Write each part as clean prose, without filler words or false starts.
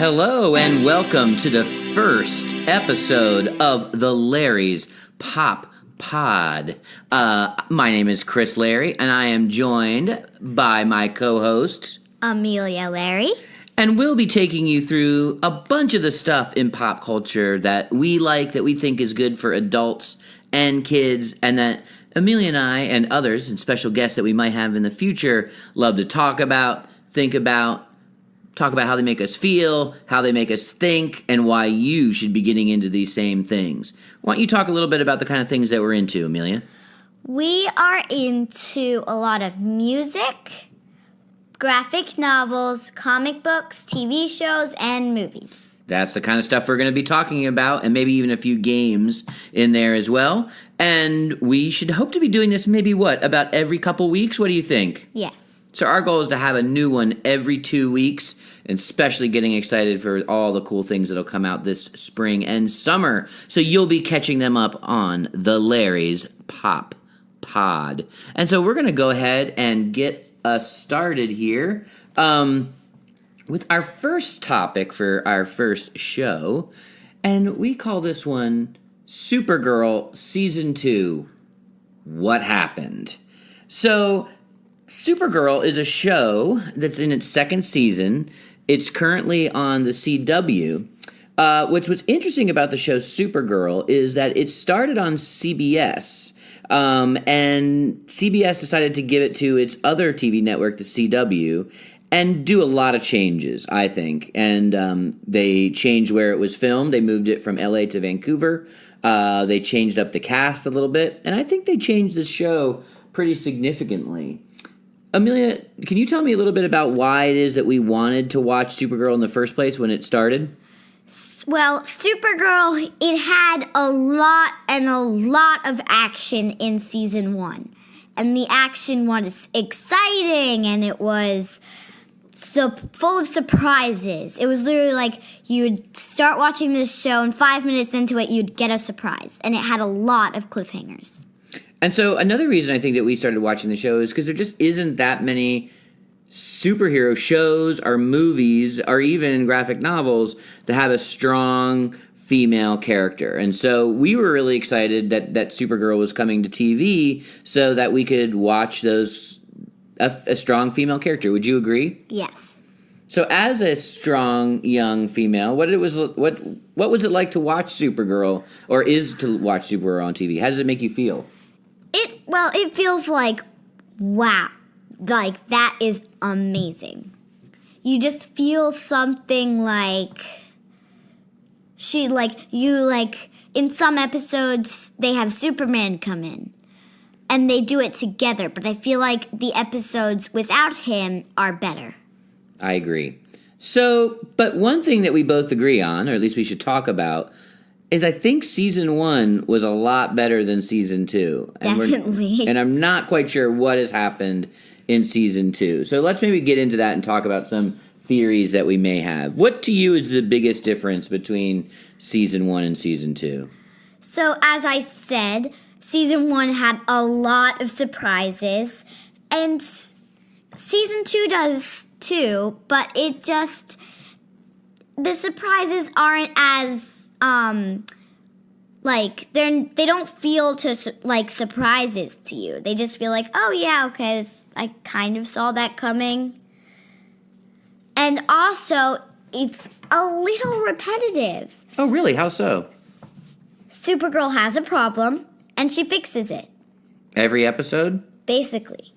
Hello and welcome to the first episode of the Larry's Pop Pod. My name is Chris Larry, and I am joined by my co-host, Amelia Larry. And we'll be taking you through a bunch of the stuff in pop culture that we like, that we think is good for adults and kids, and that Amelia and I and others and special guests that we might have in the future love to talk about, think about, talk about how they make us feel, how they make us think, and why you should be getting into these same things. Why don't you talk a little bit about the kind of things that we're into, Amelia? We are into a lot of music, graphic novels, comic books, TV shows, and movies. That's the kind of stuff we're going to be talking about, and maybe even a few games in there as well. And we should hope to be doing this maybe, about every couple weeks? What do you think? Yes. So our goal is to have a new one every 2 weeks, and especially getting excited for all the cool things that'll come out this spring and summer. So you'll be catching them up on the Larry's Pop Pod. And so we're going to go ahead and get us started here with our first topic for our first show. And we call this one Supergirl Season 2, What Happened? So Supergirl is a show that's in its second season. It's currently on the CW. What's interesting about the show Supergirl is that it started on CBS, and CBS decided to give it to its other TV network, the CW, and do a lot of changes, I think. And they changed where it was filmed. They moved it from LA to Vancouver. They changed up the cast a little bit, and I think they changed the show pretty significantly. Amelia, can you tell me a little bit about why it is that we wanted to watch Supergirl in the first place when it started? Well, Supergirl, it had a lot of action in season 1. And the action was exciting, and it was so full of surprises. It was literally like you would start watching this show, and 5 minutes into it, you'd get a surprise. And it had a lot of cliffhangers. And so another reason I think that we started watching the show is because there just isn't that many superhero shows or movies or even graphic novels that have a strong female character. And so we were really excited that Supergirl was coming to TV so that we could watch a strong female character. Would you agree? Yes. So as a strong young female, what was it like to watch Supergirl, or is to watch Supergirl on TV? How does it make you feel? It feels like, wow, like that is amazing. You just feel something like in some episodes they have Superman come in and they do it together, but I feel like the episodes without him are better. I agree. So, but one thing that we both agree on, or at least we should talk about, is I think season 1 was a lot better than season 2. Definitely. And I'm not quite sure what has happened in season 2. So let's maybe get into that and talk about some theories that we may have. What to you is the biggest difference between season 1 and season 2? So as I said, season 1 had a lot of surprises, and season 2 does too, but the surprises aren't as they don't feel like surprises to you. They just feel like, oh yeah, okay, I kind of saw that coming. And also, it's a little repetitive. Oh, really? How so? Supergirl has a problem, and she fixes it. Every episode? Basically.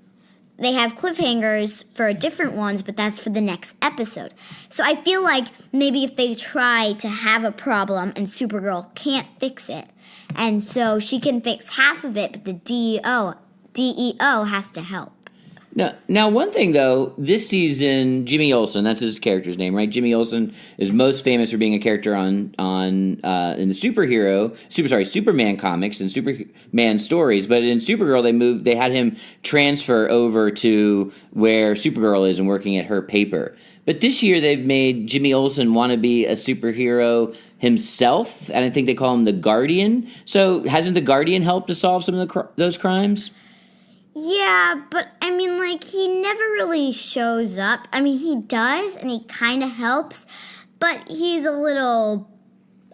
They have cliffhangers for different ones, but that's for the next episode. So I feel like maybe if they try to have a problem and Supergirl can't fix it, and so she can fix half of it, but the DEO has to help. Now, one thing, though, this season, Jimmy Olsen, that's his character's name, right? Jimmy Olsen is most famous for being a character in the Superman comics and Superman stories. But in Supergirl, they had him transfer over to where Supergirl is and working at her paper. But this year, they've made Jimmy Olsen want to be a superhero himself, and I think they call him the Guardian. So hasn't the Guardian helped to solve some of those crimes? Yeah, but I mean, like, he never really shows up. I mean, he does, and he kind of helps, but he's a little,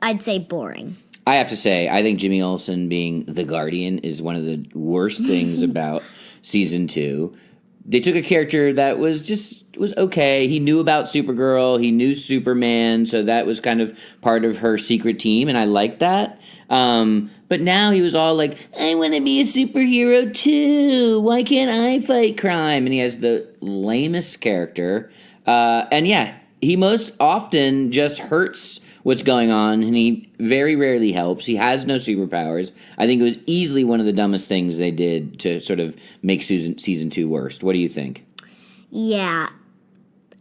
I'd say, boring. I have to say, I think Jimmy Olsen being the Guardian is one of the worst things about season 2. They took a character that was okay. He knew about Supergirl. He knew Superman. So that was kind of part of her secret team. And I liked that. But now he was all like, I want to be a superhero too. Why can't I fight crime? And he has the lamest character. And yeah, he most often just hurts what's going on, and he very rarely helps. He has no superpowers. I think it was easily one of the dumbest things they did to sort of make season 2 worst. What do you think? Yeah.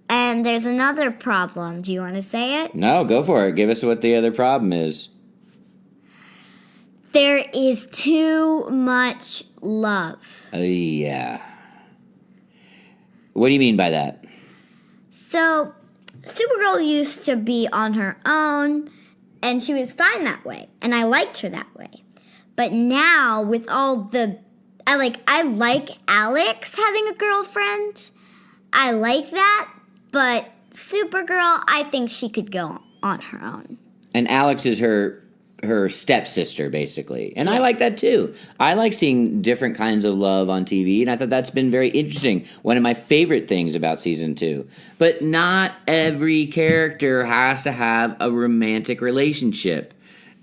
And there's another problem. Do you want to say it? No, go for it. Give us what the other problem is. There is too much love. Yeah. What do you mean by that? So, Supergirl used to be on her own, and she was fine that way, and I liked her that way. But now, with all the... I like Alex having a girlfriend. I like that, but Supergirl, I think she could go on her own. And Alex is her stepsister, basically. And I like that, too. I like seeing different kinds of love on TV, and I thought that's been very interesting. One of my favorite things about Season 2. But not every character has to have a romantic relationship.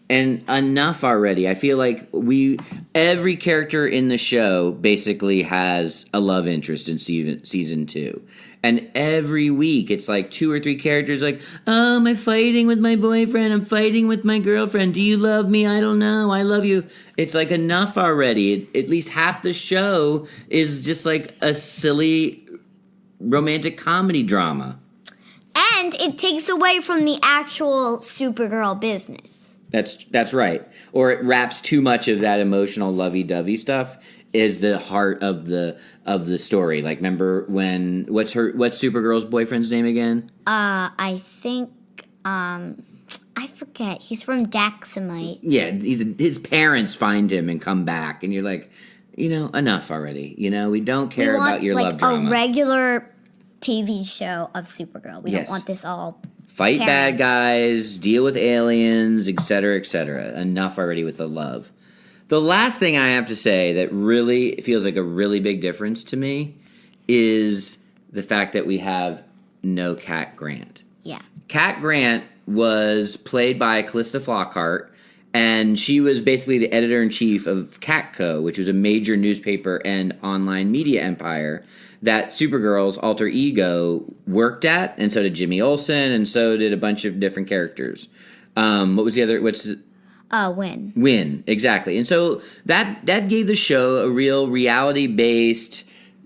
And enough already. I feel like every character in the show basically has a love interest in season 2. And every week it's like 2 or 3 characters like, oh, I'm fighting with my boyfriend. I'm fighting with my girlfriend. Do you love me? I don't know. I love you. It's like enough already. At least half the show is just like a silly romantic comedy drama. And it takes away from the actual Supergirl business. That's right. Or it wraps too much of that emotional lovey-dovey stuff is the heart of the story. Like, remember when what's Supergirl's boyfriend's name again? I think I forget. He's from Daxamite. Yeah, his parents find him and come back, and you're like, enough already. We don't care about your love drama. We want a regular TV show of Supergirl. We don't want this all. Fight bad guys, deal with aliens, etc., etc. Enough already with the love. The last thing I have to say that really feels like a really big difference to me is the fact that we have no Cat Grant. Yeah. Cat Grant was played by Callista Flockhart, and she was basically the editor-in-chief of Catco, which was a major newspaper and online media empire that Supergirl's alter ego worked at, and so did Jimmy Olsen, and so did a bunch of different characters. What was the other? Win. Win, exactly. And so that gave the show a real reality-based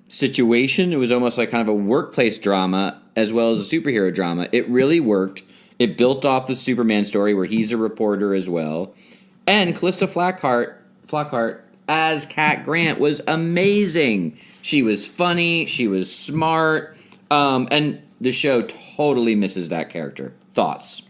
situation. It was almost like kind of a workplace drama as well as a superhero drama. It really worked. It built off the Superman story where he's a reporter as well. And Callista Flockhart as Cat Grant was amazing. She was funny. She was smart. And the show totally misses that character. Thoughts?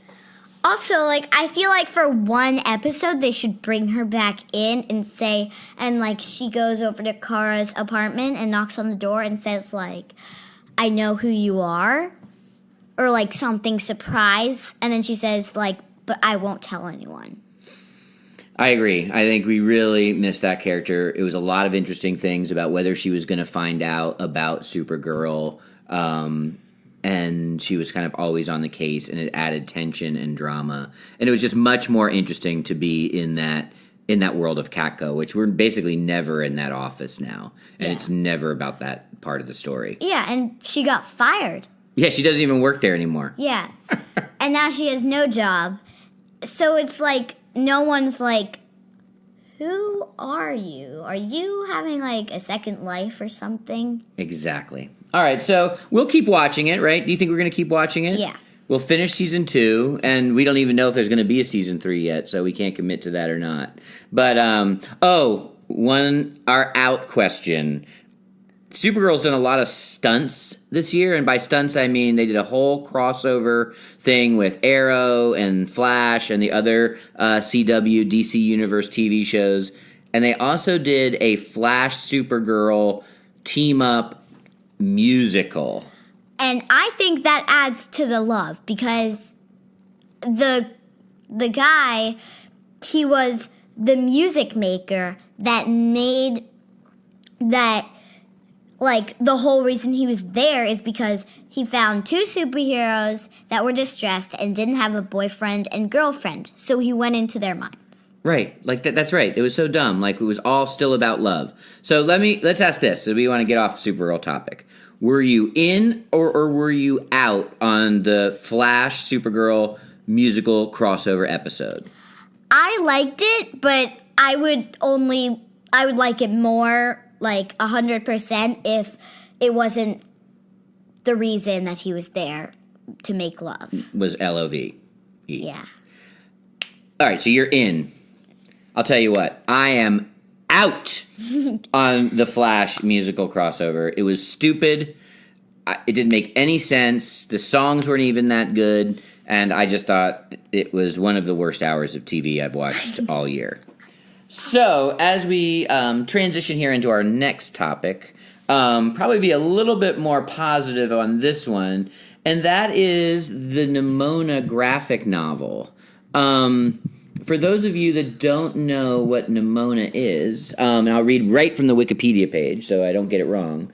Also, I feel like for one episode, they should bring her back in and say, and she goes over to Kara's apartment and knocks on the door and says, I know who you are. Or, something surprise. And then she says, but I won't tell anyone. I agree. I think we really missed that character. It was a lot of interesting things about whether she was going to find out about Supergirl. And she was kind of always on the case, and it added tension and drama. And it was just much more interesting to be in that world of Catco, which we're basically never in that office now. And it's never about that part of the story. Yeah, and she got fired. Yeah, she doesn't even work there anymore. Yeah. And now she has no job. So it's no one's who are you? Are you having a second life or something? Exactly. All right, so we'll keep watching it, right? Do you think we're going to keep watching it? Yeah. We'll finish season 2, and we don't even know if there's going to be a season 3 yet, so we can't commit to that or not. But, our out question. Supergirl's done a lot of stunts this year, and by stunts I mean they did a whole crossover thing with Arrow and Flash and the other CW DC Universe TV shows, and they also did a Flash Supergirl team-up musical. And I think that adds to the love, because the guy, he was the music maker that made that, like, the whole reason he was there is because he found two superheroes that were distressed and didn't have a boyfriend and girlfriend. So he went into their minds. Right. Like that's right. It was so dumb. Like it was all still about love. So let's ask this. So we want to get off Supergirl topic. Were you in or were you out on the Flash Supergirl musical crossover episode? I liked it, but I would like it more, like 100%, if it wasn't the reason that he was there to make love. Was LOVE. Yeah. All right, so you're in. I'll tell you what, I am out on the Flash musical crossover. It was stupid. It didn't make any sense. The songs weren't even that good. And I just thought it was one of the worst hours of TV I've watched all year. So, as we transition here into our next topic, probably be a little bit more positive on this one, and that is the Nimona graphic novel. For those of you that don't know what Nimona is, and I'll read right from the Wikipedia page so I don't get it wrong.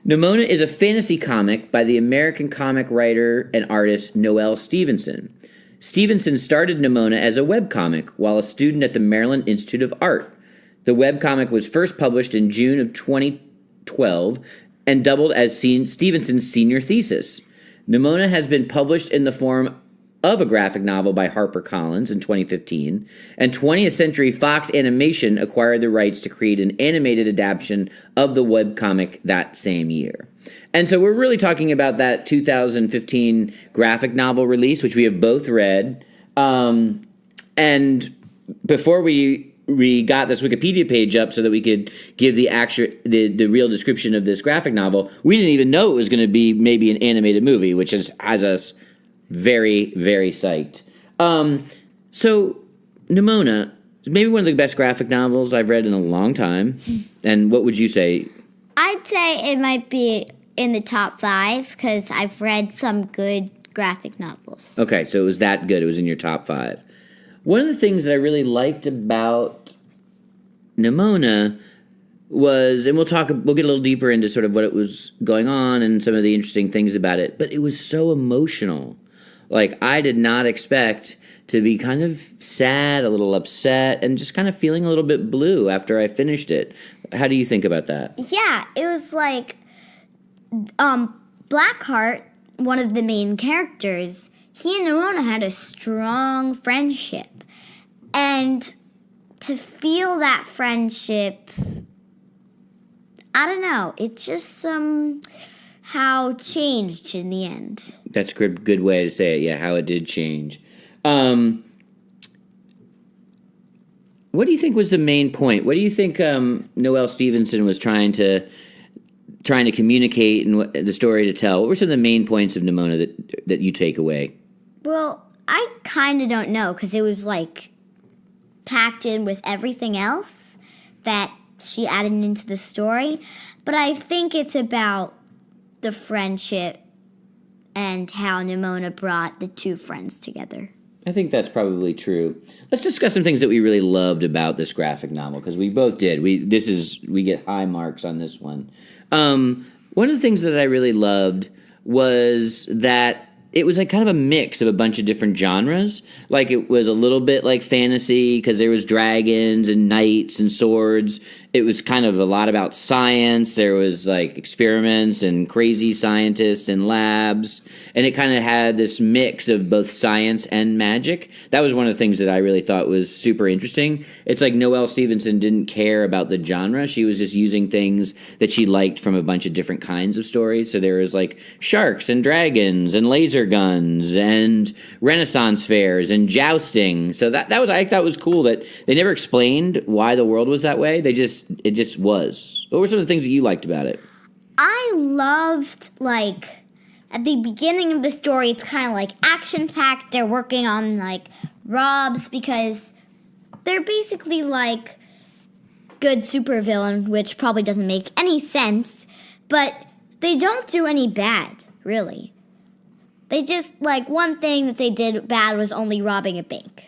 Nimona is a fantasy comic by the American comic writer and artist Noelle Stevenson. Stevenson started Nimona as a webcomic while a student at the Maryland Institute of Art. The webcomic was first published in June of 2012 and doubled as Stevenson's senior thesis. Nimona has been published in the form of a graphic novel by HarperCollins in 2015, and 20th Century Fox Animation acquired the rights to create an animated adaptation of the webcomic that same year. And so we're really talking about that 2015 graphic novel release, which we have both read. And before we got this Wikipedia page up so that we could give the real description of this graphic novel, we didn't even know it was going to be maybe an animated movie, which has us very, very psyched. So Nimona is maybe one of the best graphic novels I've read in a long time. And what would you say? I'd say it might be in the top 5 because I've read some good graphic novels. Okay, so it was that good. It was in your top 5. One of the things that I really liked about Nimona was, and we'll get a little deeper into sort of what it was going on and some of the interesting things about it, but it was so emotional. Like, I did not expect to be kind of sad, a little upset, and just kind of feeling a little bit blue after I finished it. How do you think about that? Yeah, it was like Blackheart, one of the main characters, he and Nimona had a strong friendship. And to feel that friendship, I don't know, it just how changed in the end. That's a good way to say it, yeah, how it did change. What do you think was the main point? What do you think Noelle Stevenson was trying to communicate and the story to tell? What were some of the main points of Nimona that you take away? Well, I kind of don't know because it was like packed in with everything else that she added into the story. But I think it's about the friendship and how Nimona brought the two friends together. I think that's probably true. Let's discuss some things that we really loved about this graphic novel, because we both did. We get high marks on this one. One of the things that I really loved was that it was like kind of a mix of a bunch of different genres. Like it was a little bit like fantasy because there was dragons and knights and swords. It was kind of a lot about science. There was like experiments and crazy scientists and labs. And it kind of had this mix of both science and magic. That was one of the things that I really thought was super interesting. It's like Noelle Stevenson didn't care about the genre. She was just using things that she liked from a bunch of different kinds of stories. So there was like sharks and dragons and laser guns and Renaissance fairs and jousting. So that was, I thought was cool that they never explained why the world was that way. It just was. What were some of the things that you liked about it? I loved, like, at the beginning of the story, it's kind of like action-packed. They're working on, like, robs because they're basically like good supervillain, which probably doesn't make any sense, but they don't do any bad, really. They just, like, one thing that they did bad was only robbing a bank.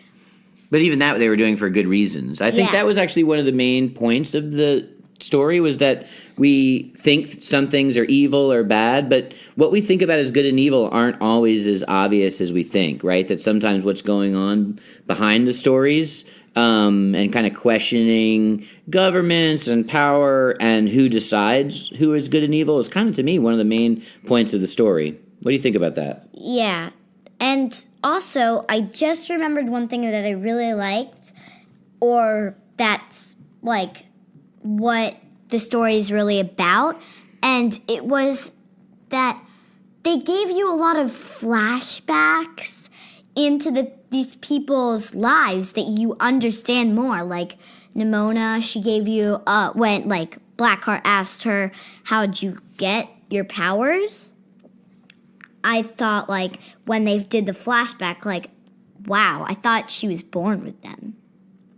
But even that they were doing for good reasons. I think that was actually one of the main points of the story, was that we think some things are evil or bad, but what we think about as good and evil aren't always as obvious as we think, right? That sometimes what's going on behind the stories, and kind of questioning governments and power and who decides who is good and evil is kind of, to me, one of the main points of the story. What do you think about that? Yeah. And also, I just remembered one thing that I really liked, or that's, like, what the story is really about, and it was that they gave you a lot of flashbacks into these people's lives that you understand more. Like Nimona, she gave you when like Blackheart asked her, "How'd you get your powers?" I thought, like, when they did the flashback, like, wow, I thought she was born with them.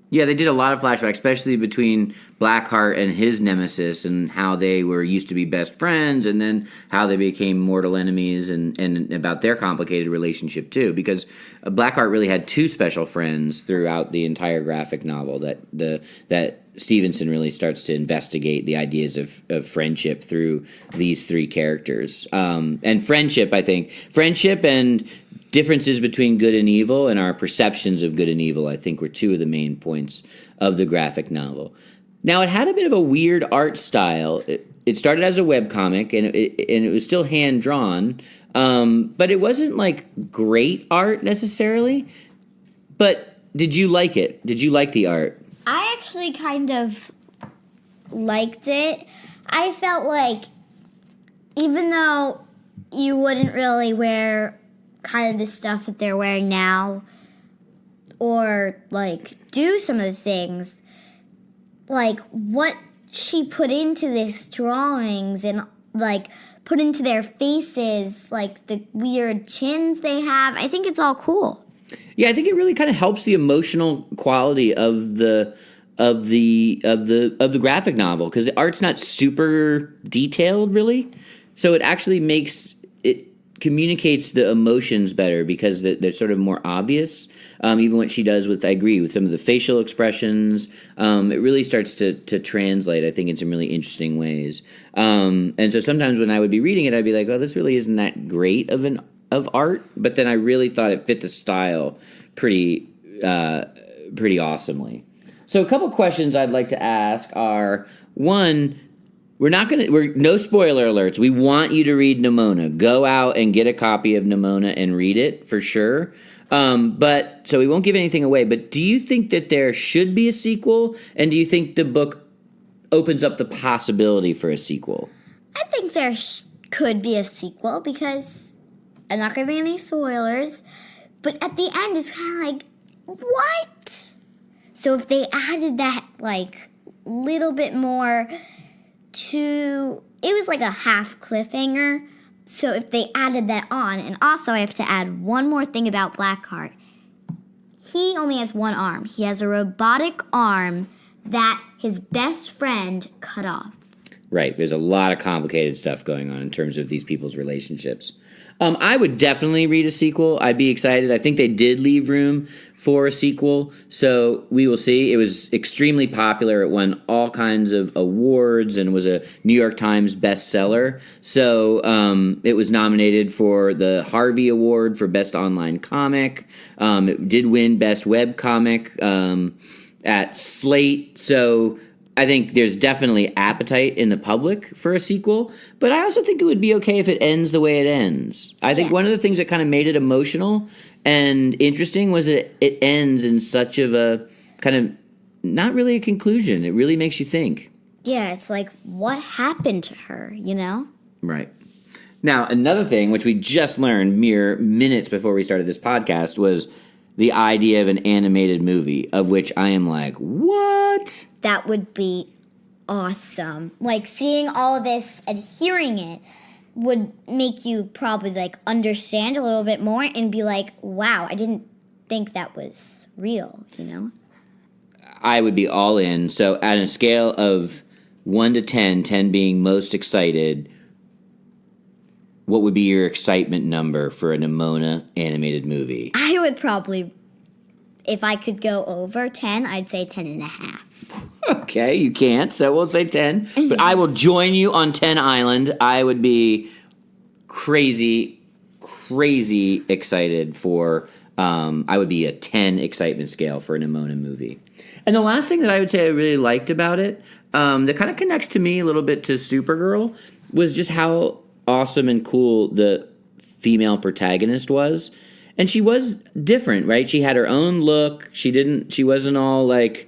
Yeah, they did a lot of flashbacks, especially between Blackheart and his nemesis, and how they were used to be best friends, and then how they became mortal enemies, and about their complicated relationship too. Because Blackheart really had two special friends throughout the entire graphic novel. That Stevenson really starts to investigate the ideas of friendship through these three characters. And friendship, I think, and differences between good and evil and our perceptions of good and evil, I think, were two of the main points of the graphic novel. Now, it had a bit of a weird art style. It started as a webcomic, and it was still hand-drawn, but it wasn't, like, great art necessarily. But did you like it? Did you like the art? I actually kind of liked it. I felt like, even though you wouldn't really wear kind of the stuff that they're wearing now, or like do some of the things, like what she put into these drawings and like put into their faces, like the weird chins they have, I think it's all cool. Yeah, I think it really kind of helps the emotional quality of the graphic novel, because the art's not super detailed, really. So it actually communicates the emotions better, because they're sort of more obvious. Even what she does with some of the facial expressions, it really starts to translate, I think, in some really interesting ways. And so sometimes when I would be reading it, I'd be like, oh, this really isn't that great of art. But then I really thought it fit the style pretty awesomely. So a couple questions I'd like to ask are, one, we're no spoiler alerts. We want you to read Nimona. Go out and get a copy of Nimona and read it for sure. But so we won't give anything away, but do you think that there should be a sequel? And do you think the book opens up the possibility for a sequel? I think there could be a sequel, because I'm not giving any spoilers, but at the end it's kind of like, what? So if they added that, like, little bit more to, it was like a half cliffhanger. So if they added that on, and also I have to add one more thing about Blackheart. He only has one arm. He has a robotic arm that his best friend cut off. Right. There's a lot of complicated stuff going on in terms of these people's relationships. I would definitely read a sequel. I'd be excited. I think they did leave room for a sequel, so we will see. It was extremely popular. It won all kinds of awards and was a New York Times bestseller. So it was nominated for the Harvey Award for Best Online Comic. It did win Best Web Comic at Slate. So I think there's definitely appetite in the public for a sequel, but I also think it would be okay if it ends the way it ends. I think one of the things that kind of made it emotional and interesting was that it ends in such of a kind of not really a conclusion. It really makes you think. Yeah, it's like, what happened to her, you know? Right. Now, another thing, which we just learned mere minutes before we started this podcast, was the idea of an animated movie, of which I am like, what? That would be awesome. Like, seeing all of this and hearing it would make you probably, like, understand a little bit more and be like, wow, I didn't think that was real, you know? I would be all in. So at a scale of 1 to 10, 10 being most excited, what would be your excitement number for a Nimona animated movie? I would probably, if I could go over 10, I'd say 10 and a half. Okay, you can't, so we'll say 10. But I will join you on 10 Island. I would be crazy excited for, I would be a 10 excitement scale for a Nimona movie. And the last thing that I would say I really liked about it, that kind of connects to me a little bit to Supergirl, was just how awesome and cool the female protagonist was. And she was different, right? She had her own look. She wasn't all like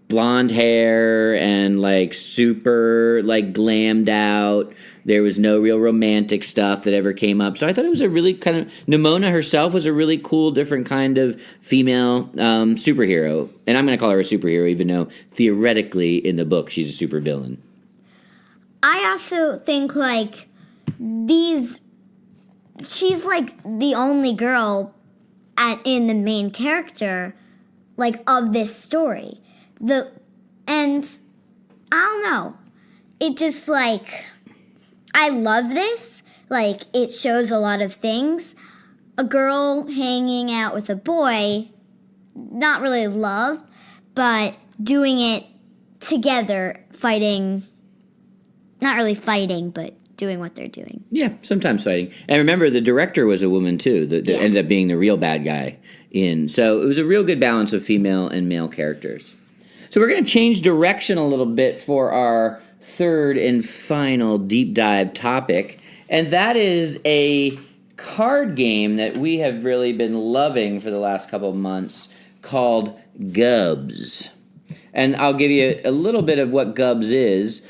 blonde hair and like super like glammed out. There was no real romantic stuff that ever came up. So I thought it was a really kind of, Nimona herself was a really cool, different kind of female superhero. And I'm going to call her a superhero, even though theoretically in the book she's a supervillain. I also think like she's like the only girl in the main character, like, of this story. And I don't know. It just, like, I love this. Like, it shows a lot of things. A girl hanging out with a boy, not really love, but doing it together, fighting, not really fighting, but doing what they're doing. Yeah, sometimes fighting. And remember, the director was a woman, too, that ended up being the real bad guy. So it was a real good balance of female and male characters. So we're going to change direction a little bit for our third and final deep dive topic. And that is a card game that we have really been loving for the last couple of months called Gubs. And I'll give you a little bit of what Gubs is.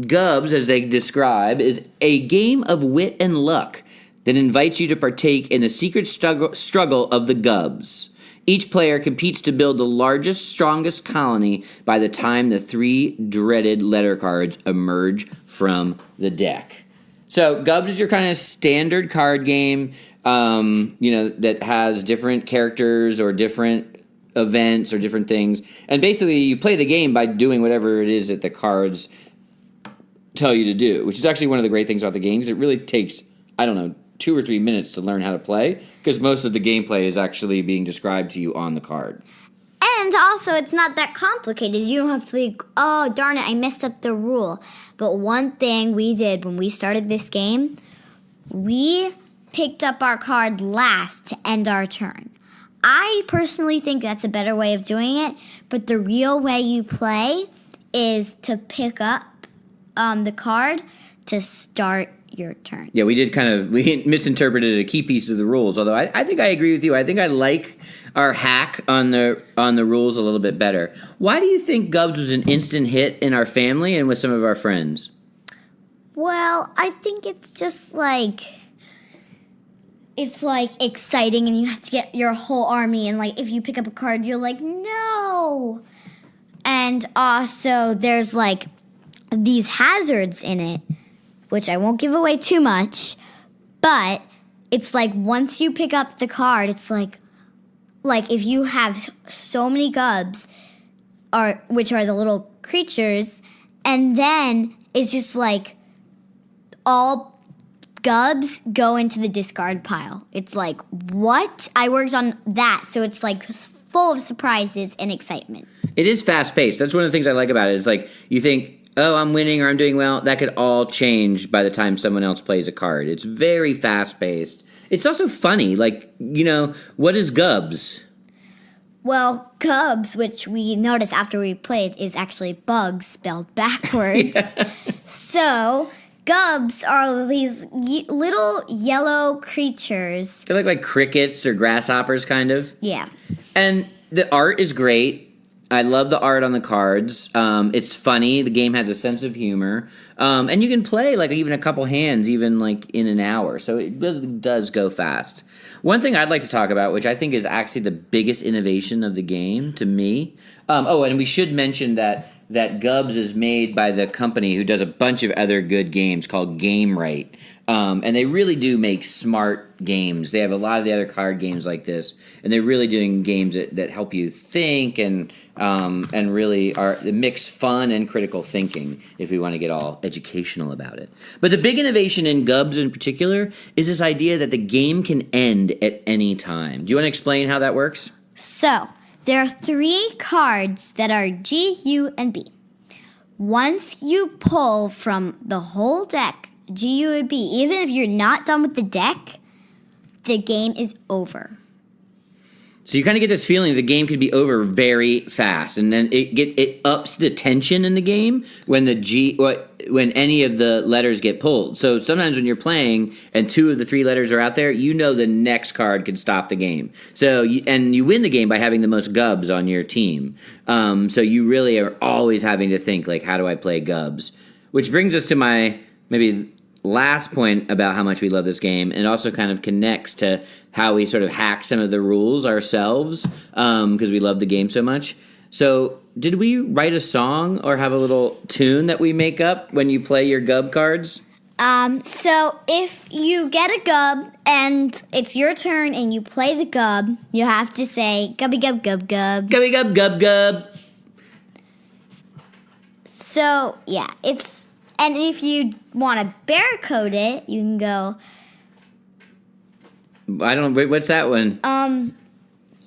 Gubs, as they describe, is a game of wit and luck that invites you to partake in the secret struggle of the Gubs. Each player competes to build the largest, strongest colony by the time the 3 dreaded letter cards emerge from the deck. So Gubs is your kind of standard card game, that has different characters or different events or different things. And basically you play the game by doing whatever it is that the cards tell you to do, which is actually one of the great things about the games. It really takes, 2 or 3 minutes to learn how to play, because most of the gameplay is actually being described to you on the card. And also, it's not that complicated. You don't have to be, oh, darn it, I messed up the rule. But one thing we did when we started this game, we picked up our card last to end our turn. I personally think that's a better way of doing it, but the real way you play is to pick up the card to start your turn. Yeah, we misinterpreted a key piece of the rules, although I think I agree with you. I think I like our hack on the rules a little bit better. Why do you think Gubs was an instant hit in our family and with some of our friends? Well, I think it's just like, it's like exciting and you have to get your whole army, and like if you pick up a card, you're like, no. And also there's like these hazards in it, which I won't give away too much, but it's like once you pick up the card, it's like if you have so many Gubs, which are the little creatures, and then it's just like all Gubs go into the discard pile. It's like, what? I worked on that, so it's like full of surprises and excitement. It is fast-paced. That's one of the things I like about it. It's like you think, oh, I'm winning or I'm doing well. That could all change by the time someone else plays a card. It's very fast-paced. It's also funny. Like, what is Gubs? Well, Gubs, which we noticed after we played, is actually bugs spelled backwards. Yeah. So Gubs are these little yellow creatures. They're like crickets or grasshoppers, kind of. Yeah. And the art is great. I love the art on the cards. It's funny. The game has a sense of humor. And you can play like even a couple hands, even like in an hour. So it really does go fast. One thing I'd like to talk about, which I think is actually the biggest innovation of the game to me, And we should mention that Gubs is made by the company who does a bunch of other good games called Game Right. And they really do make smart games. They have a lot of the other card games like this, and they're really doing games that help you think and really mix fun and critical thinking if we want to get all educational about it. But the big innovation in Gubs in particular is this idea that the game can end at any time. Do you want to explain how that works? So, there are 3 cards that are G, U, and B. Once you pull from the whole deck, G, U, and B, even if you're not done with the deck, the game is over. So you kind of get this feeling the game could be over very fast, and then it ups the tension in the game when when any of the letters get pulled. So sometimes when you're playing and 2 of the 3 letters are out there, you know the next card can stop the game. So you win the game by having the most Gubs on your team. So you really are always having to think like, how do I play Gubs? Which brings us to my maybe last point about how much we love this game, and it also kind of connects to how we sort of hack some of the rules ourselves because we love the game so much. So did we write a song or have a little tune that we make up when you play your Gub cards? So if you get a Gub and it's your turn and you play the Gub, you have to say Gubby Gub Gub Gub. Gubby Gub Gub Gub. So yeah, and if you want to barcode it, you can go. I don't know. What's that one?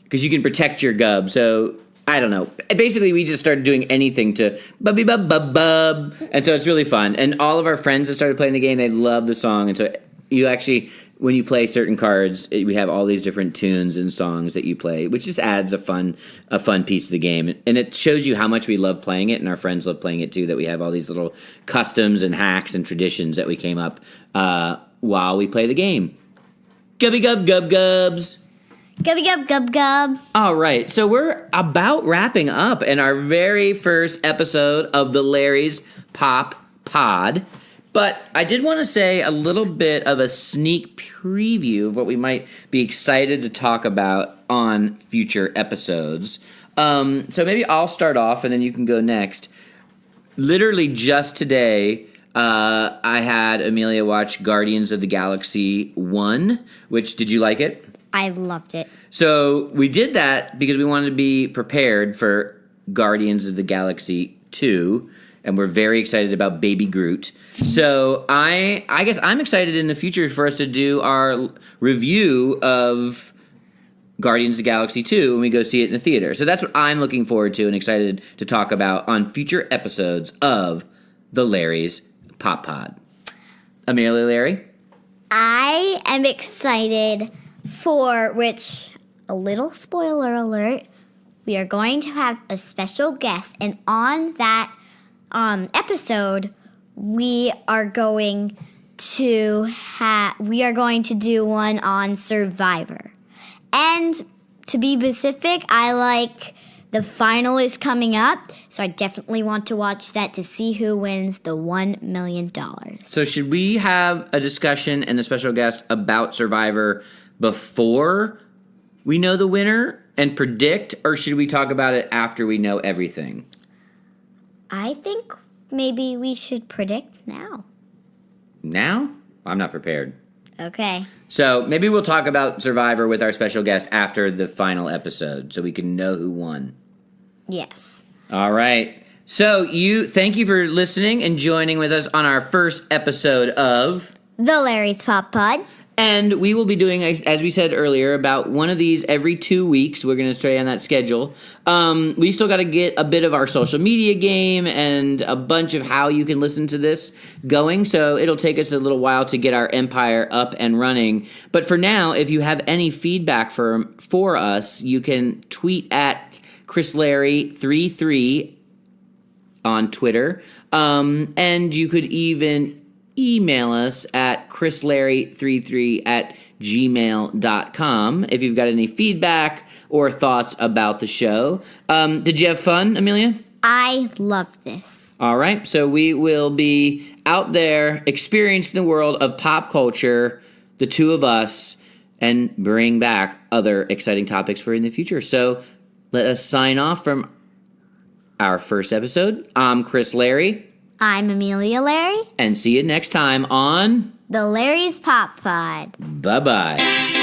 Because you can protect your Gub. So I don't know. Basically, we just started doing anything to bubby bub bub bub, and so it's really fun. And all of our friends that started playing the game, they love the song, and so you actually, when you play certain cards, we have all these different tunes and songs that you play, which just adds a fun piece of the game. And it shows you how much we love playing it, and our friends love playing it too, that we have all these little customs and hacks and traditions that we came up while we play the game. Gubby Gub Gub Gubs. Gubby Gub Gub Gub. All right, so we're about wrapping up in our very first episode of the Larry's Pop Pod. But I did want to say a little bit of a sneak preview of what we might be excited to talk about on future episodes. So maybe I'll start off and then you can go next. Literally just today, I had Amelia watch Guardians of the Galaxy 1, which, did you like it? I loved it. So we did that because we wanted to be prepared for Guardians of the Galaxy 2, and we're very excited about Baby Groot. So I guess I'm excited in the future for us to do our review of Guardians of the Galaxy 2 when we go see it in the theater. So that's what I'm looking forward to and excited to talk about on future episodes of the Larry's Pop Pod. Amelia, Larry? I am excited for which, a little spoiler alert, we are going to have a special guest, and on that episode, we are going to do one on Survivor. And to be specific, I like the final is coming up, so I definitely want to watch that to see who wins the $1 million. So should we have a discussion and a special guest about Survivor before we know the winner and predict, or should we talk about it after we know everything? I think maybe we should predict now. Now? I'm not prepared. Okay. So maybe we'll talk about Survivor with our special guest after the final episode so we can know who won. Yes. All right. So thank you for listening and joining with us on our first episode of The Larry's Pop Pod. And we will be doing, as we said earlier, about one of these every 2 weeks. We're going to stay on that schedule. We still got to get a bit of our social media game and a bunch of how you can listen to this going. So it'll take us a little while to get our empire up and running. But for now, if you have any feedback for us, you can tweet at ChrisLarry33 on Twitter. And you could even email us at chrislarry33@gmail.com if you've got any feedback or thoughts about the show. Did you have fun, Amelia? I love this. All right, so we will be out there experiencing the world of pop culture, the two of us, and bring back other exciting topics for in the future. So let us sign off from our first episode. I'm Chris Larry. I'm Amelia Larry. And see you next time on The Larry's Pop Pod. Bye-bye.